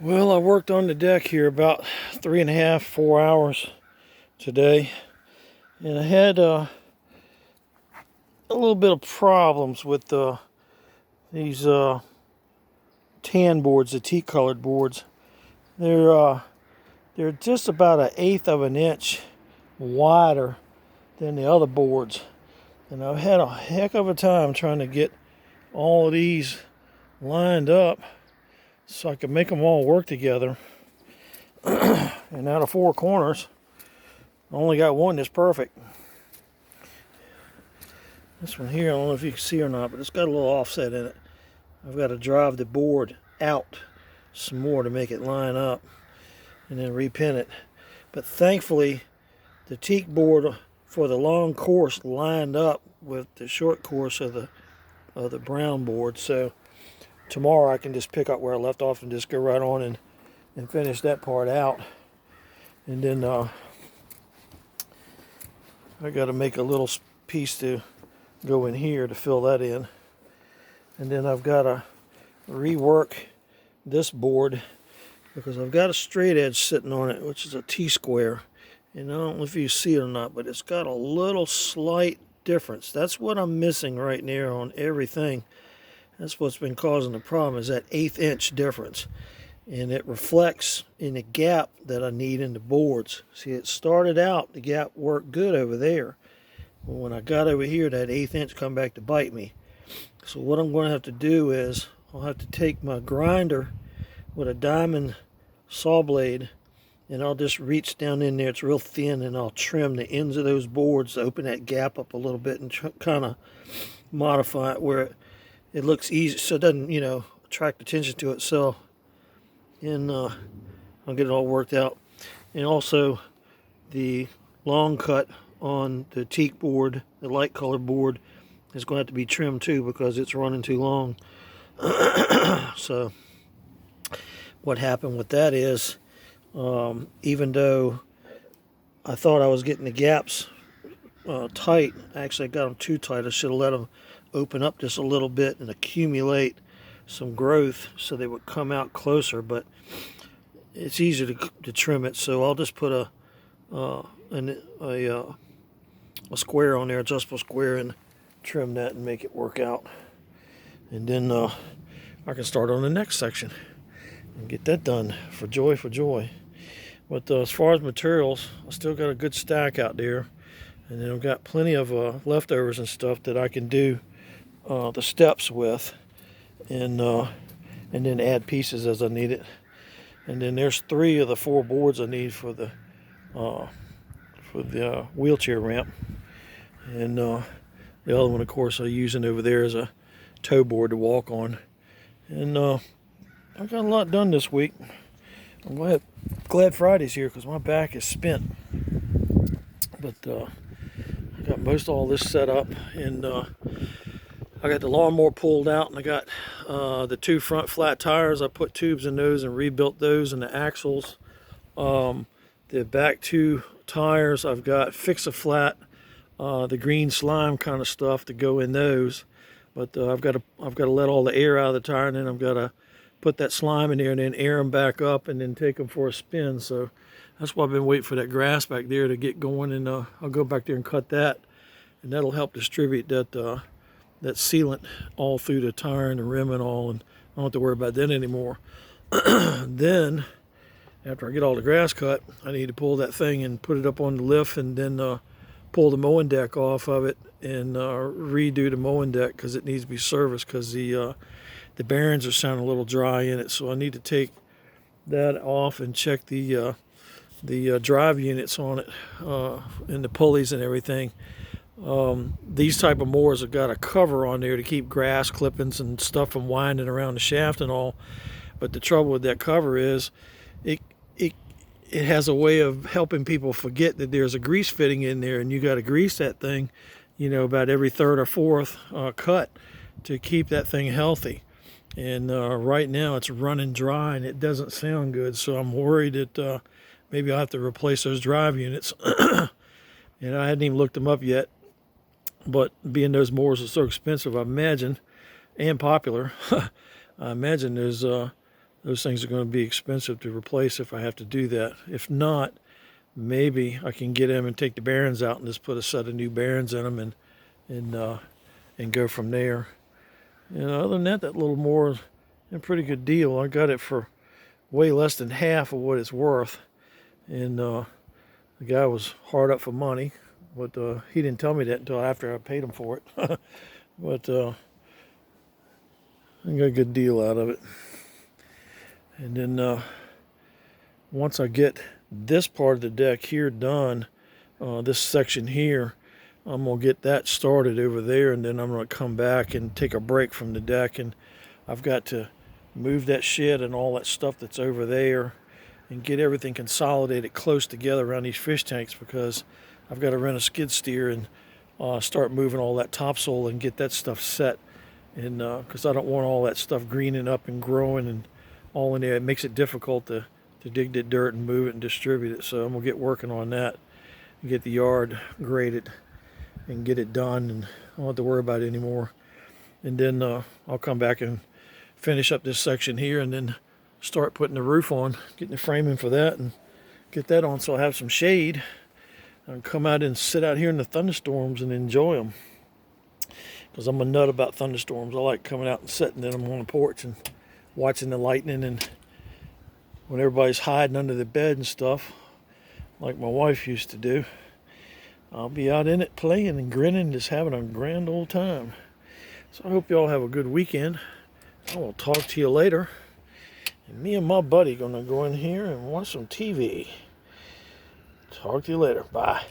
Well, I worked on the deck here about 3.5, 4 hours today, and I had a little bit of problems with these tan boards, the tea-colored boards. They're just about 1/8 of an inch wider than the other boards, and I've had a heck of a time trying to get all of these lined up so I can make them all work together. And out of 4 corners, I only got one that's perfect. This one here, I don't know if you can see or not, but it's got a little offset in it. I've got to drive the board out some more to make it line up and then repin it. But thankfully, the teak board for the long course lined up with the short course of the brown board. So tomorrow I can just pick up where I left off and just go right on and finish that part out. And then I got to make a little piece to go in here to fill that in. And then I've got to rework this board because I've got a straight edge sitting on it, which is a T-square. And I don't know if you see it or not, but it's got a little slight difference. That's what I'm missing right there on everything. That's what's been causing the problem, is that 1/8 inch difference. And it reflects in the gap that I need in the boards. See, it started out, the gap worked good over there. But when I got over here, that 1/8 inch come back to bite me. So what I'm going to have to do is, I'll have to take my grinder with a diamond saw blade, and I'll just reach down in there, it's real thin, and I'll trim the ends of those boards to open that gap up a little bit and kind of modify it where it looks easy, so it doesn't, attract attention to itself. And I'll get it all worked out. And also the long cut on the teak board, the light colored board, is going to have to be trimmed too because it's running too long. So what happened with that is, even though I thought I was getting the gaps tight, actually I got them too tight. I should have let them open up just a little bit and accumulate some growth so they would come out closer, but it's easier to trim it. So I'll just put a square on there, adjustable square, and trim that and make it work out. And then I can start on the next section and get that done. For joy, for joy. But as far as materials, I still got a good stack out there, and then I've got plenty of leftovers and stuff that I can do the steps with, and then add pieces as I need it. And then there's 3 of the 4 boards I need for the wheelchair ramp, and the other one, of course, I'm using over there as a toe board to walk on. And I've got a lot done this week. I'm glad Friday's here because my back is spent. But I got most all this set up, and I got the lawnmower pulled out, and I got the 2 front flat tires. I put tubes in those and rebuilt those, and the axles. The back 2 tires, I've got Fix-A-Flat, the green slime kind of stuff to go in those. But I've got to let all the air out of the tire, and then I've got to put that slime in there and then air them back up and then take them for a spin. So that's why I've been waiting for that grass back there to get going, and I'll go back there and cut that, and that'll help distribute that sealant all through the tire and the rim and all, and I don't have to worry about that anymore. Then after I get all the grass cut, I need to pull that thing and put it up on the lift, and then pull the mowing deck off of it and redo the mowing deck because it needs to be serviced because the bearings are sounding a little dry in it. So I need to take that off and check the drive units on it and the pulleys and everything. These type of mowers have got a cover on there to keep grass clippings and stuff from winding around the shaft and all. But the trouble with that cover is it has a way of helping people forget that there's a grease fitting in there, and you got to grease that thing, about every 3rd or 4th cut to keep that thing healthy. And right now it's running dry and it doesn't sound good, so I'm worried that maybe I'll have to replace those drive units. And I hadn't even looked them up yet, but being those mowers are so expensive, I imagine, and popular, I imagine there's those things are going to be expensive to replace if I have to do that. If not, maybe I can get them and take the bearings out and just put a set of new bearings in them and go from there. And other than that, that little mower is a pretty good deal. I got it for way less than half of what it's worth. And the guy was hard up for money, but he didn't tell me that until after I paid him for it. But I got a good deal out of it. And then once I get this part of the deck here done, this section here, I'm going to get that started over there, and then I'm going to come back and take a break from the deck, and I've got to move that shed and all that stuff that's over there and get everything consolidated close together around these fish tanks, because I've got to rent a skid steer and start moving all that topsoil and get that stuff set, and because I don't want all that stuff greening up and growing and all in there. It makes it difficult to dig the dirt and move it and distribute it. So I'm going to get working on that and get the yard graded and get it done, and I don't have to worry about it anymore. And then I'll come back and finish up this section here, and then start putting the roof on, getting the framing for that, and get that on so I'll have some shade and come out and sit out here in the thunderstorms and enjoy them. Because I'm a nut about thunderstorms. I like coming out and sitting in them on the porch and watching the lightning, and when everybody's hiding under the bed and stuff, like my wife used to do, I'll be out in it playing and grinning, just having a grand old time. So I hope y'all have a good weekend. I will talk to you later. And me and my buddy gonna go in here and watch some TV. Talk to you later. Bye.